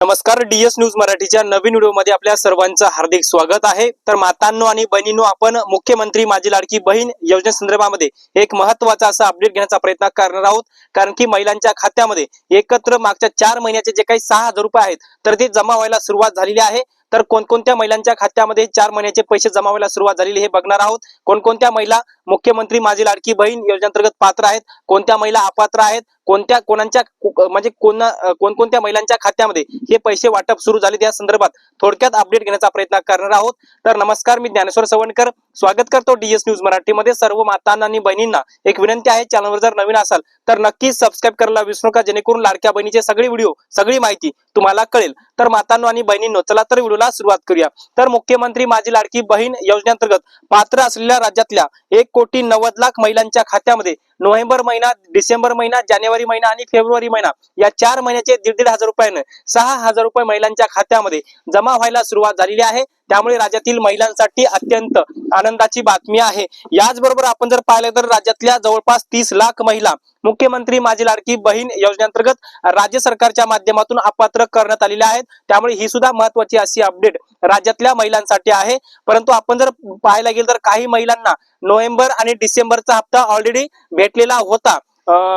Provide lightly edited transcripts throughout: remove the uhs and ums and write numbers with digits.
नमस्कार, DS news मराठीच्या नवीन व्हिडिओमध्ये आपल्या सर्वांचं हार्दिक स्वागत आहे। तर मातांनो आणि बहिणींनो, आपण मुख्यमंत्री माझी लाडकी बहीण योजनेसंदर्भामध्ये एक महत्त्वाचा असा अपडेट घेण्याचा प्रयत्न करणार आहोत। कारण की महिलांच्या खात्यामध्ये एकत्र मागच्या 4 महिन्याचे जे काही 6,000 रुपये आहेत तर ते जमा व्हायला सुरुवात झालेली आहे। तर कोणकोणत्या महिलांच्या खात्यामध्ये 4 महिन्याचे पैसे जमा व्हायला सुरुवात झालेली हे बघणार आहोत। कोणकोणत्या महिला मुख्यमंत्री माझी लाडकी बहीण योजनेअंतर्गत पात्र आहेत, कोणत्या महिला अपात्र आहेत, कोणकोणत्या महिलांच्या खात्यामध्ये हे पैसे वाटप सुरू झाले या संदर्भात थोडक्यात अपडेट घेण्याचा प्रयत्न करणार आहोत। तर नमस्कार, मी ज्ञानेश्वर सवणकर स्वागत करतो डीएस न्यूज मराठीमध्ये। सर्व मातांना आणि बहिणींना एक विनंती आहे, चॅनलवर जर नवीन असाल तर नक्कीच सबस्क्राइब करायला विसरू नका, जेणेकरून लाडक्या बहिणीचे सगळे व्हिडिओ सगळी माहिती तुम्हाला कळेल। तर मातांनो आणि बहिणींनो, चला तर व्हिडिओला सुरुवात करूया। तर मुख्यमंत्री माझी लाडकी बहीण योजनेअंतर्गत पात्र असलेल्या राज्यातल्या 1,90,00,000 महिलांच्या खात्यामध्ये नोव्हेंबर महिना, डिसेंबर महिना, जानेवारी महिना आणि फेब्रुवारी महिना या 4 महिन्याचे 1,500 रुपयाने 6,000 रुपये महिलांच्या खात्यामध्ये जमा व्हायला सुरुवात झालेली आहे। त्यामुळे राज्यातील महिलांसाठी अत्यंत आनंदाची बातमी आहे। याचबरोबर आपण जर पाहिलं तर राज्यातल्या जवळपास 30 लाख महिला मुख्यमंत्री माझी लाडकी बहीण योजनेअंतर्गत राज्य सरकारच्या माध्यमातून अपात्र करण्यात आलेल्या आहेत। त्यामुळे ही सुद्धा महत्त्वाची अशी अपडेट राज्यातल्या महिलांसाठी आहे। परंतु आपण जर पाहायला गेलं तर काही महिलांना नोव्हेंबर आणि डिसेंबरचा हप्ता ऑलरेडी भेटलेला होता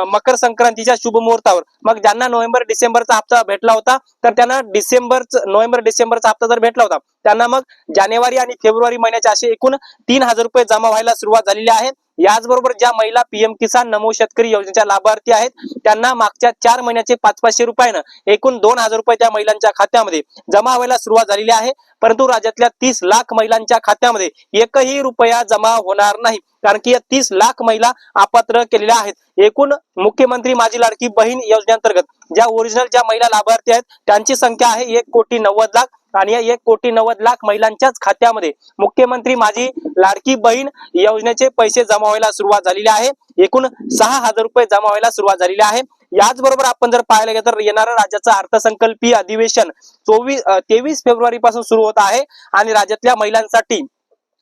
मकर संक्रांतीच्या शुभ मुहूर्तावर। मग ज्यांना नोव्हेंबर डिसेंबरचा हप्ता भेटला होता तर त्यांना नोव्हेंबर डिसेंबरचा हप्ता जर भेटला होता त्यांना मग जानेवारी आणि फेब्रुवारी महिन्याचे असे एकूण 3,000 रुपये जमा व्हायला सुरुवात झालेली आहे। याचबरोबर ज्या महिला पीएम किसान नमो शेतकरी योजनेच्या लाभार्थी आहेत त्यांना मागच्या 4 महिन्याचे 500 रुपयानं एकूण 2,000 रुपये त्या महिलांच्या खात्यामध्ये जमा व्हायला सुरुवात झालेली आहे। परंतु राज्यातल्या 30 लाख महिलांच्या खात्यामध्ये एकही रुपया जमा होणार नाही, कारण की या 30 लाख महिला अपात्र केलेल्या आहेत। एकूण मुख्यमंत्री माझी लाडकी बहीण योजनेअंतर्गत ज्या ओरिजिनल ज्या महिला लाभार्थी आहेत त्यांची संख्या आहे 1,90,00,000 आणि या 1,90,00,000 महिलांच्याच खात्यामध्ये मुख्यमंत्री माझी लाडकी बहीण योजनेचे पैसे जमा व्हायला सुरुवात झालेली आहे। एकूण 6,000 रुपये जमा व्हायला सुरुवात झालेली आहे। याचबरोबर आपण जर पाहायला गेलं तर येणारा राज्याचं अर्थसंकल्पीय अधिवेशन 23 फेब्रुवारी पासून सुरू होत आहे आणि राज्यातल्या महिलांसाठी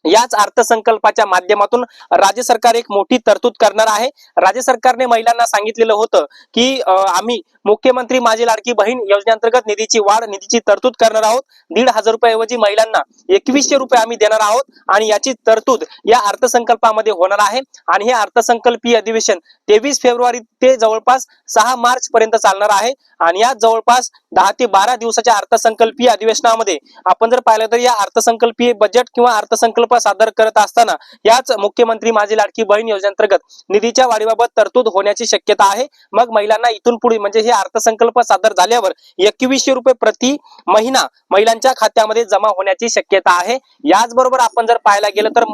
याच अर्थसंकल्पाच्या माध्यमातून राज्य सरकार एक मोठी तरतूद करणार आहे। राज्य सरकारने महिलांना सांगितलेलं होतं की आम्ही मुख्यमंत्री माझी लाडकी बहीण योजनेअंतर्गत निधीची तरतूद करणार आहोत। 1,500 रुपये ऐवजी महिलांना 2,100 रुपये आम्ही देणार आहोत आणि याची तरतूद या अर्थसंकल्पामध्ये होणार आहे। आणि हे अर्थसंकल्पीय अधिवेशन 23 फेब्रुवारी ते जवळपास 6 मार्च पर्यंत चालणार आहे। आणि या जवळपास 10 ते 12 दिवसाच्या अर्थसंकल्पीय अधिवेशनामध्ये आपण जर पाहिलं तर या अर्थसंकल्पीय बजेट किंवा अर्थसंकल्प सादर करत असताना याच मुख्यमंत्री माझी लाडकी बहीण योजनेअंतर्गत निधीच्या वाढीबाबत तरतूद होण्याची शक्यता आहे। मग महिलांना इथून पुढे म्हणजे हे अर्थसंकल्प सादर झाल्यावर 2,100 रुपये प्रति महिना महिलांच्या खात्यामध्ये जमा होण्याची शक्यता आहे। याचबरोबर आपण जर पाहायला गेलं तर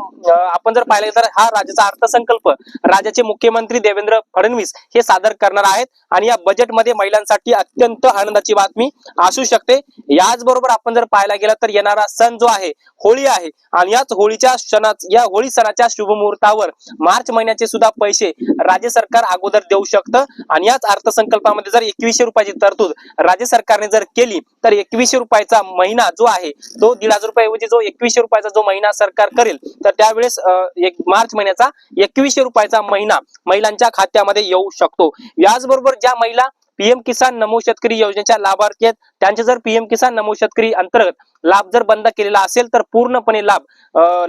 हा राज्याचा अर्थसंकल्प राज्याचे मुख्यमंत्री देवेंद्र फडणवीस हे सादर करणार आहेत आणि या बजेटमध्ये महिलांसाठी अत्यंत आनंदाची बातमी असू शकते। याचबरोबर आपण जर पाहायला गेलं तर येणारा सण जो आहे होळी आहे आणि याच होळी सणाच्या शुभ मुहूर्तावर मार्च महिन्याचे सुद्धा पैसे राज्य सरकार अगोदर देऊ शकतं। आणि याच अर्थसंकल्पामध्ये जर 2,100 रुपयाची तरतूद राज्य सरकारने जर केली तर 2,100 रुपयाचा महिना जो आहे तो 1,500 रुपये ऐवजी जो 2,100 रुपयाचा जो महिना सरकार करेल तर त्यावेळेस मार्च महिन्याचा 2,100 रुपयाचा महिना महिलांच्या खात्यामध्ये येऊ शकतो। याचबरोबर ज्या महिला पीएम किसान नमो शेतकरी योजनेच्या लाभार्थी आहेत त्यांचे जर पीएम किसान नमो शेतकरी अंतर्गत लाभ जर बंद केलेला असेल तर पूर्णपणे लाभ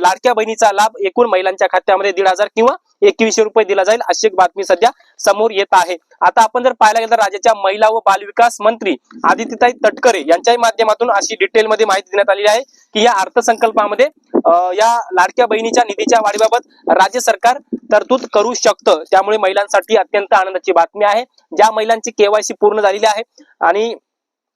लाडक्या बहिणीचा लाभ एकूण महिलांच्या खात्यामध्ये 1,500 किंवा 2,100 रुपये दिला जाईल अशी एक बातमी सध्या समोर येत आहे। आता आपण जर पाहायला गेलं तर राज्याच्या महिला व बालविकास मंत्री आदित्यताई तटकरे यांच्याही माध्यमातून अशी डिटेलमध्ये माहिती देण्यात आलेली आहे की या अर्थसंकल्पामध्ये या लाडक्या बहिणीच्या निधीच्या वाढीबाबत राज्य सरकार तरतूद करू शकतं। त्यामुळे महिलांसाठी अत्यंत आनंदाची बातमी आहे। ज्या महिलांची केवायसी पूर्ण झालेली आहे आणि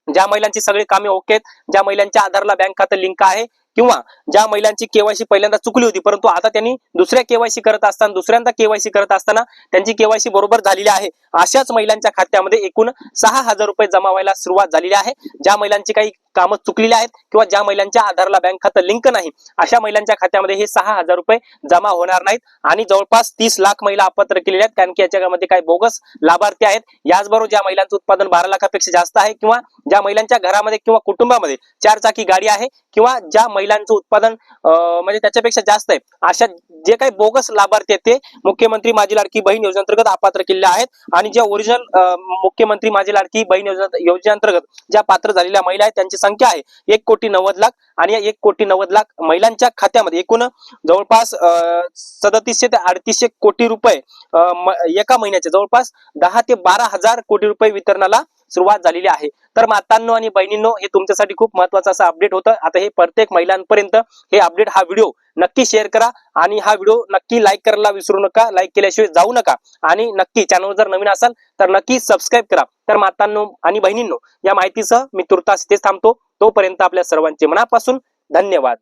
ज्या महिलांची सगळी कामे ओके आहेत, ज्या महिलांच्या आधारला बँक खातं लिंक आहे किंवा ज्या महिलांची केवायसी पहिल्यांदा चुकली होती परंतु आता त्यांनी दुसऱ्या केवायसी करत असताना त्यांची केवायसी बरोबर झालेली आहे, अशाच महिलांच्या खात्यामध्ये एकूण 6,000 रुपये जमा व्हायला सुरुवात झालेली आहे। ज्या महिलांची काही कामं चुकलेली आहेत किंवा ज्या महिलांच्या आधारला बँक खातं लिंक नाही अशा महिलांच्या खात्यामध्ये हे 6,000 रुपये जमा होणार नाहीत। आणि जवळपास 30 लाख महिला अपात्र केलेल्या आहेत, कारण की याच्यामध्ये काही बोगस लाभार्थी आहेत। याचबरोबर ज्या महिलांचं उत्पादन 12 लाखापेक्षा जास्त आहे किंवा ज्या महिलांच्या घरामध्ये किंवा कुटुंबामध्ये 4 चाकी गाडी आहे किंवा ज्या महिलांचं उत्पादन म्हणजे त्याच्यापेक्षा जास्त आहे अशा जे काही बोगस लाभार्थी आहेत ते मुख्यमंत्री माझी लाडकी बहीण योजनेअंतर्गत अपात्र केलेले आहेत. आणि ज्या ओरिजिनल मुख्यमंत्री माझी लाडकी बहीण योजनेअंतर्गत ज्या पात्र झालेल्या महिला आहेत त्यांची संख्या आहे 1,90,00,000 आणि या 1,90,00,000 महिलांच्या खात्यामध्ये एकूण जवळपास 3700 ते 3800 कोटी रुपये एका महिन्याचे जवळपास 10 ते 12,000 कोटी रुपये वितरणाला सुरुवात झालेली आहे. तर मातांनो आणि बहिणींनो, हे तुमच्यासाठी खूप महत्वाचं असं अपडेट होतं. आता हे प्रत्येक महिलांपर्यंत हे अपडेट, हा व्हिडिओ नक्की शेअर करा आणि हा व्हिडिओ नक्की लाईक करायला विसरू नका. लाईक केल्याशिवाय जाऊ नका आणि नक्की चॅनलवर जर नवीन असाल तर नक्की सबस्क्राईब करा. तर मातांनो आणि बहिणींनो, या माहितीसह मी तुर्तास इथेच थांबतो. तोपर्यंत आपल्या सर्वांचे मनापासून धन्यवाद.